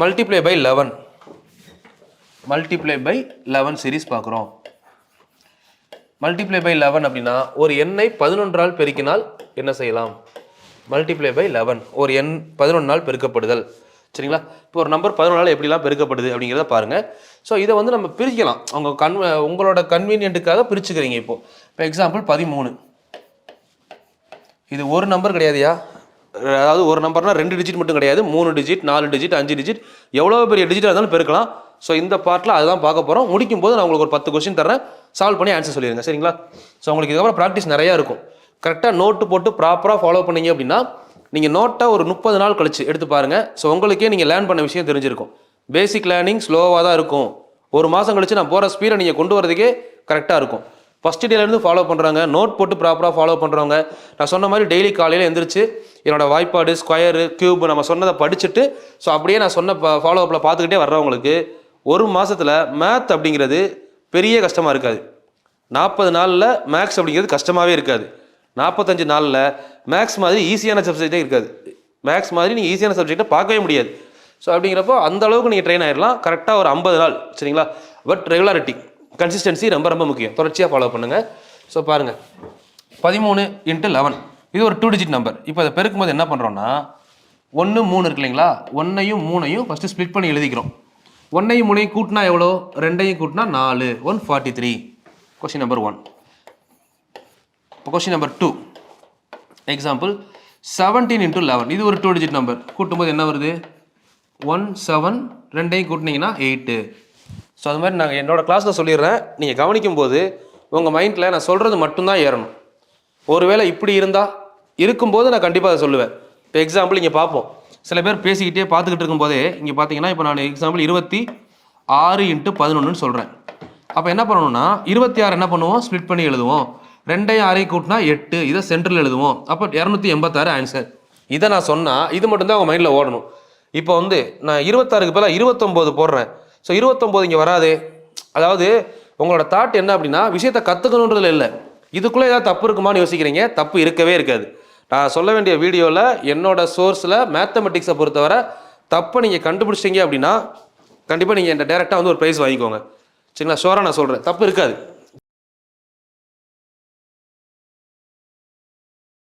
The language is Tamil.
Multiply by 11 multiply by 11 series பார்க்குறோம். மல்டிப்ளை பை 11 அப்படின்னா ஒரு எண்ணை 11ஆல் பெருக்கினால் என்ன செய்யலாம்? மல்டிப்ளை பை 11 ஒரு எண் 11ஆல் பெருக்கப்படுதல். சரிங்களா? இப்போ ஒரு நம்பர் 11ஆல் எப்படிலாம் பெருக்கப்படுது அப்படிங்கிறத பாருங்கள். ஸோ இதை வந்து நம்ம பிரிக்கலாம். உங்களோட கன்வீனியன்ட்டுக்காக பிரிச்சுக்கிறீங்க. இப்போ எக்ஸாம்பிள் 13. இது ஒரு நம்பர் கிடையாதுயா. அதாவது ஒரு நம்பர்னால் 2 டிஜிட் மட்டும் கிடையாது, 3 டிஜிட், 4 டிஜிட், 5 டிஜிட், எவ்வளோ பெரிய டிஜிட்டாக இருந்தாலும் பெருக்கலாம். ஸோ இந்த பார்ட்டில் அதுதான் பார்க்க போகிறோம். முடிக்கும் போது நான் உங்களுக்கு ஒரு 10 கொஸ்டின் தரேன், சால்வ் பண்ணி ஆன்சர் சொல்லிடுங்க. சரிங்களா? ஸோ உங்களுக்கு இதுக்கப்புறம் ப்ராக்டிஸ் நிறையா இருக்கும். கரெக்டாக நோட்டு போட்டு ப்ராப்பராக ஃபாலோ பண்ணீங்க அப்படின்னா நீங்கள் நோட்டை ஒரு 30 நாள் கழிச்சு எடுத்து பாருங்கள். ஸோ உங்களுக்கே நீங்கள் லேர்ன் பண்ண விஷயம் தெரிஞ்சிருக்கும். பேசிக் லேர்னிங் ஸ்லோவாக தான் இருக்கும். ஒரு மாதம் கழிச்சு நான் போகிற ஸ்பீடை நீங்கள் கொண்டு வரதுக்கே கரெக்டாக இருக்கும். ஃபஸ்ட் டேலேருந்து ஃபாலோ பண்ணுறாங்க, நோட் போட்டு ப்ராப்பராக ஃபாலோ பண்ணுறவங்க, நான் சொன்ன மாதிரி டெய்லி காலையில் எழுந்திரிச்சு என்னோடய வாய்ப்பாடு, ஸ்கொயரு, கியூப் நம்ம சொன்னதை படிச்சுட்டு ஸோ அப்படியே நான் சொன்ன ஃபாலோ அப்பில் பார்த்துக்கிட்டே வர்றவங்களுக்கு ஒரு மாதத்தில் மேத் அப்படிங்கிறது பெரிய கஷ்டமாக இருக்காது. 40 நாளில் மேக்ஸ் அப்படிங்கிறது கஷ்டமாகவே இருக்காது. 45 நாளில் மேக்ஸ் மாதிரி ஈஸியான சப்ஜெக்டே இருக்காது. மேக்ஸ் மாதிரி நீங்கள் ஈஸியான சப்ஜெக்டை பார்க்கவே முடியாது. ஸோ அப்படிங்கிறப்போ அந்த அளவுக்கு நீங்கள் ட்ரெயின் ஆகிடலாம். கரெக்டாக ஒரு 50 நாள். சரிங்களா? பட் ரெகுலாரிட்டி, கன்சிஸ்டன்சி ரொம்ப ரொம்ப முக்கியம். தொடர்ச்சியாக ஃபாலோ பண்ணுங்கள். ஸோ பாருங்கள், 13 × 11 இது ஒரு 2 டிஜிட் நம்பர். இப்போ அதை பெருக்கும் போது என்ன பண்ணுறோன்னா 1 3 இருக்கு இல்லைங்களா? 1ஐயும் 3ஐயும் ஃபஸ்ட்டு ஸ்ப்ளிட் பண்ணி எழுதிக்கிறோம். 1ஐயும் 3ஐயும் கூட்டினா எவ்வளோ? 2ஐயும் கூட்டினா 4, 143. Question number 1. இப்போ கொஸ்டின் நம்பர் 2. எக்ஸாம்பிள் 17 × 11 இது ஒரு 2 டிஜிட் நம்பர். கூட்டும்போது என்ன வருது? 1 7, 2ஐயும் கூட்டினீங்கன்னா 8. ஸோ அது மாதிரி நாங்கள் என்னோடய கிளாஸில் சொல்லிடுறேன். நீங்கள் கவனிக்கும் போது உங்கள் மைண்டில் நான் சொல்கிறது மட்டும்தான் ஏறணும். ஒருவேளை இப்படி இருக்கும்போது நான் கண்டிப்பாக அதை சொல்லுவேன். இப்போ எக்ஸாம்பிள் இங்கே பார்ப்போம். சில பேர் பேசிக்கிட்டே பார்த்துக்கிட்டு இருக்கும்போதே இங்கே பார்த்தீங்கன்னா இப்போ நான் எக்ஸாம்பிள் 26 × 11 சொல்கிறேன். அப்போ என்ன பண்ணணும்னா 26 என்ன பண்ணுவோம்? ஸ்ப்ளிட் பண்ணி எழுதுவோம். 2ஐயும் 6ஐயும் கூட்டினா 8, இதை சென்டரில் எழுதுவோம். அப்போ 286 ஆன்சர். இதை நான் சொன்னால் இது மட்டும்தான் அவங்க மைண்டில் ஓடணும். இப்போ வந்து நான் 26க்கு பதிலாக 29 போடுறேன். ஸோ 29 இங்கே வராது. அதாவது உங்களோட தாட் என்ன அப்படின்னா விஷயத்தை கற்றுக்கணுன்றதுல இல்லை, இதுக்குள்ளே ஏதாவது தப்பு இருக்குமான்னு யோசிக்கிறீங்க. தப்பு இருக்கவே இருக்காது. நான் சொல்ல வேண்டிய வீடியோவில் என்னோட சோர்ஸில் மேத்தமெட்டிக்ஸை பொறுத்தவரை தப்பை நீங்கள் கண்டுபிடிச்சிங்க அப்படின்னா கண்டிப்பாக நீங்கள் என்கிட்ட டேரெக்டாக வந்து ஒரு ப்ரைஸ் வாங்கிக்கோங்க. சரிங்களா? ஷோராக நான் சொல்கிறேன், தப்பு இருக்காது.